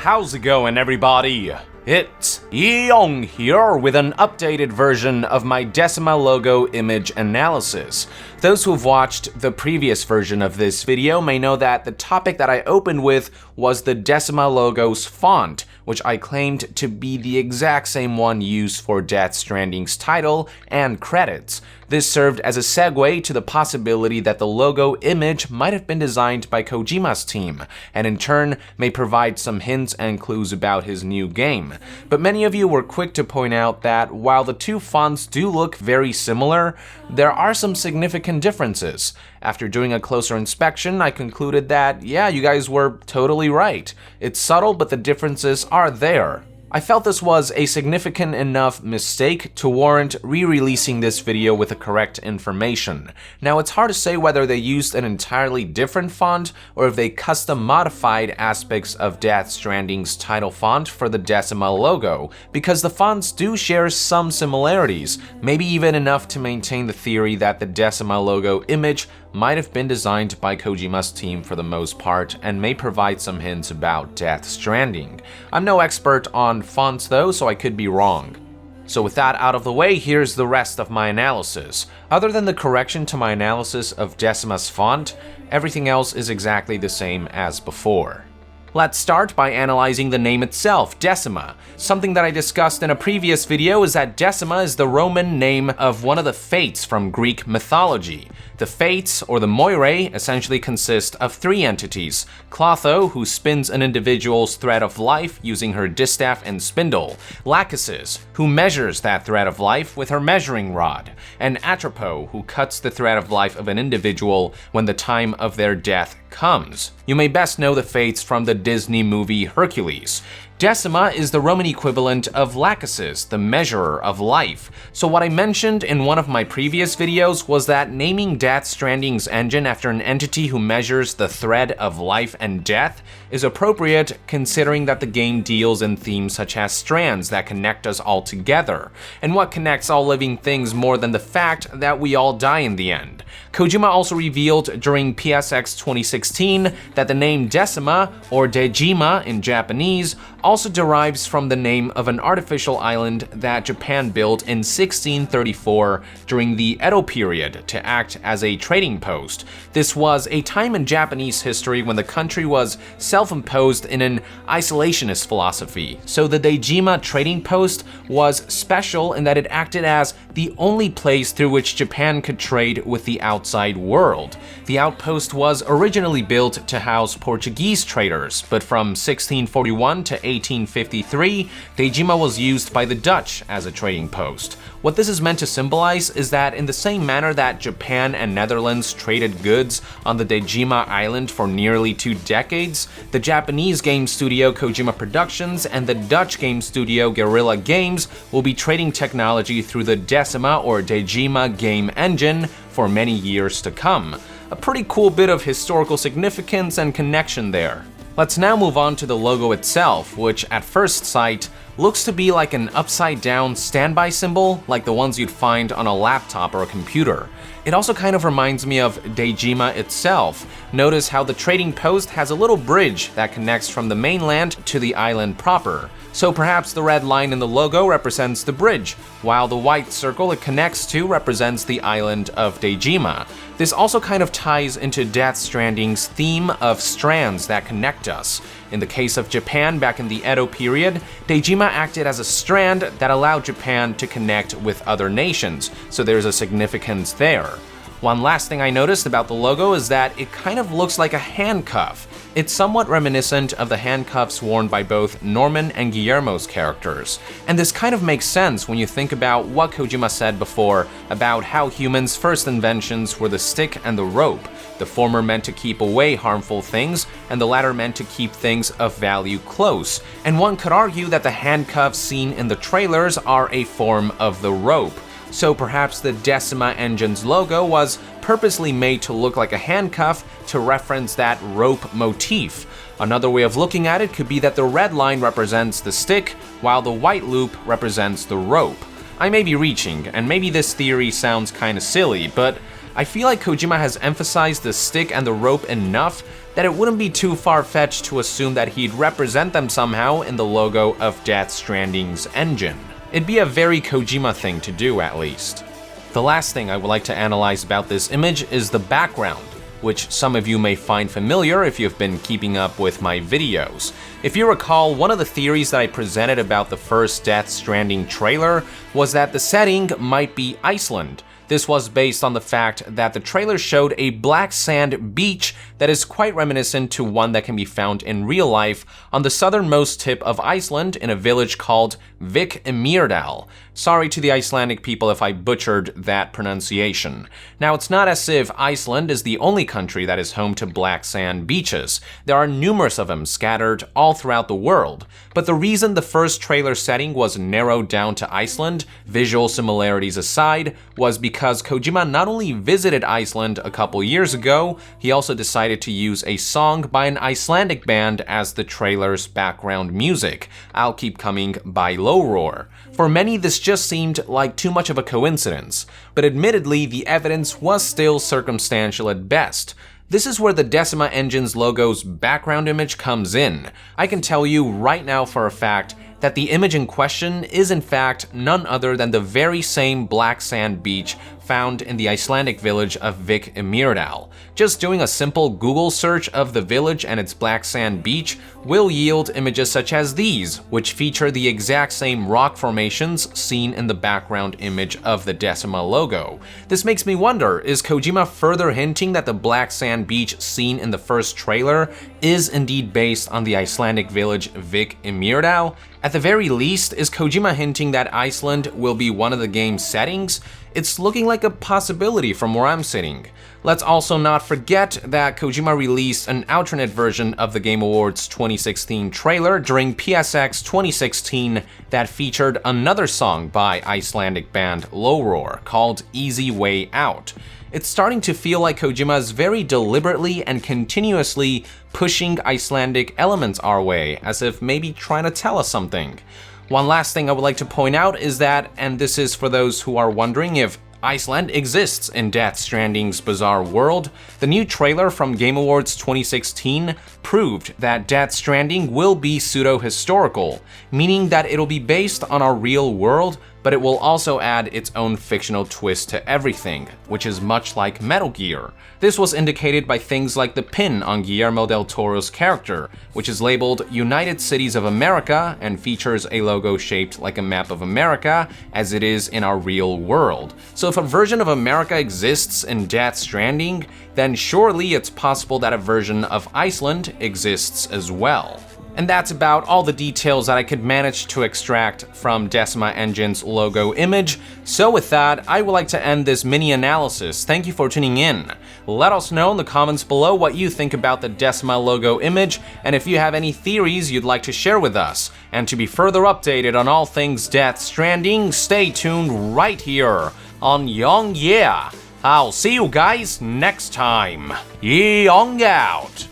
how's it going, everybody? It's Yong here with an updated version of my Decima logo image analysis. Those who've watched the previous version of this video may know that the topic that I opened with was the Decima logo's font, which I claimed to be the exact same one used for Death Stranding's title and credits. This served as a segue to the possibility that the logo image might have been designed by Kojima's team, and in turn may provide some hints and clues about his new game. But many of you were quick to point out that while the two fonts do look very similar, there are some significant differences. After doing a closer inspection, I concluded that, yeah, you guys were totally right. It's subtle, but the differences are there. I felt this was a significant enough mistake to warrant re-releasing this video with the correct information. Now, it's hard to say whether they used an entirely different font or if they custom modified aspects of Death Stranding's title font for the Decima logo, because the fonts do share some similarities, maybe even enough to maintain the theory that the Decima logo image might have been designed by Kojima's team for the most part and may provide some hints about Death Stranding. I'm no expert on fonts though, so I could be wrong. So with that out of the way, here's the rest of my analysis. Other than the correction to my analysis of Decima's font, everything else is exactly the same as before. Let's start by analyzing the name itself, Decima. Something that I discussed in a previous video is that Decima is the Roman name of one of the Fates from Greek mythology. The Fates, or the Moirae, essentially consist of three entities: Clotho, who spins an individual's thread of life using her distaff and spindle; Lachesis, who measures that thread of life with her measuring rod; and Atropo, who cuts the thread of life of an individual when the time of their death comes. You may best know the Fates from the Disney movie Hercules. Decima is the Roman equivalent of Lachesis, the measurer of life. So what I mentioned in one of my previous videos was that naming Death Stranding's engine after an entity who measures the thread of life and death is appropriate, considering that the game deals in themes such as strands that connect us all together. And what connects all living things more than the fact that we all die in the end? Kojima also revealed during PSX 2016 that the name Decima, or Decima in Japanese, also derives from the name of an artificial island that Japan built in 1634 during the Edo period to act as a trading post. This was a time in Japanese history when the country was self-imposed in an isolationist philosophy, so the Decima trading post was special in that it acted as the only place through which Japan could trade with the outside world. The outpost was originally built to house Portuguese traders, but from 1641 to 1853, Decima was used by the Dutch as a trading post. What this is meant to symbolize is that in the same manner that Japan and Netherlands traded goods on the Decima island for nearly 2 decades, the Japanese game studio Kojima Productions and the Dutch game studio Guerrilla Games will be trading technology through the Decima or Decima game engine for many years to come. A pretty cool bit of historical significance and connection there. Let's now move on to the logo itself, which at first sight looks to be like an upside-down standby symbol, like the ones you'd find on a laptop or a computer. It also kind of reminds me of Decima itself. Notice how the trading post has a little bridge that connects from the mainland to the island proper. So perhaps the red line in the logo represents the bridge, while the white circle it connects to represents the island of Decima. This also kind of ties into Death Stranding's theme of strands that connect us. In the case of Japan back in the Edo period, Decima acted as a strand that allowed Japan to connect with other nations, so there's a significance there. One last thing I noticed about the logo is that it kind of looks like a handcuff. It's somewhat reminiscent of the handcuffs worn by both Norman and Guillermo's characters. And this kind of makes sense when you think about what Kojima said before about how humans' first inventions were the stick and the rope, the former meant to keep away harmful things, and the latter meant to keep things of value close. And one could argue that the handcuffs seen in the trailers are a form of the rope. So perhaps the Decima engine's logo was purposely made to look like a handcuff to reference that rope motif. Another way of looking at it could be that the red line represents the stick, while the white loop represents the rope. I may be reaching, and maybe this theory sounds kinda silly, but I feel like Kojima has emphasized the stick and the rope enough that it wouldn't be too far-fetched to assume that he'd represent them somehow in the logo of Death Stranding's engine. It'd be a very Kojima thing to do, at least. The last thing I would like to analyze about this image is the background, which some of you may find familiar if you've been keeping up with my videos. If you recall, one of the theories that I presented about the first Death Stranding trailer was that the setting might be Iceland. This was based on the fact that the trailer showed a black sand beach that is quite reminiscent to one that can be found in real life on the southernmost tip of Iceland in a village called Vik Sorry to the Icelandic people if I butchered that pronunciation. Now, it's not as if Iceland is the only country that is home to black sand beaches. There are numerous of them scattered all throughout the world. But the reason the first trailer setting was narrowed down to Iceland, visual similarities aside, was because Kojima not only visited Iceland a couple years ago, he also decided to use a song by an Icelandic band as the trailer's background music, I'll Keep Coming by Low Roar. For many, this just seemed like too much of a coincidence, but admittedly, the evidence was still circumstantial at best. This is where the Decima engine's logo's background image comes in. I can tell you right now for a fact that the image in question is in fact none other than the very same black sand beach found in the Icelandic village of Vik Just doing a simple Google search of the village and its black sand beach will yield images such as these, which feature the exact same rock formations seen in the background image of the Decima logo. This makes me wonder, is Kojima further hinting that the black sand beach seen in the first trailer is indeed based on the Icelandic village Vik At the very least, is Kojima hinting that Iceland will be one of the game's settings? It's looking like a possibility from where I'm sitting. Let's also not forget that Kojima released an alternate version of the Game Awards 2016 trailer during PSX 2016 that featured another song by Icelandic band Low Roar called Easy Way Out. It's starting to feel like Kojima is very deliberately and continuously pushing Icelandic elements our way, as if maybe trying to tell us something. One last thing I would like to point out is that, and this is for those who are wondering if Iceland exists in Death Stranding's bizarre world, the new trailer from Game Awards 2016 proved that Death Stranding will be pseudo-historical, meaning that it'll be based on our real world, but it will also add its own fictional twist to everything, which is much like Metal Gear. This was indicated by things like the pin on Guillermo del Toro's character, which is labeled United Cities of America and features a logo shaped like a map of America, as it is in our real world. So if a version of America exists in Death Stranding, then surely it's possible that a version of Iceland exists as well. And that's about all the details that I could manage to extract from Decima Engine's logo image. So with that, I would like to end this mini analysis. Thank you for tuning in. Let us know in the comments below what you think about the Decima logo image, and if you have any theories you'd like to share with us. And to be further updated on all things Death Stranding, stay tuned right here on Young Yeah. I'll see you guys next time. Young out.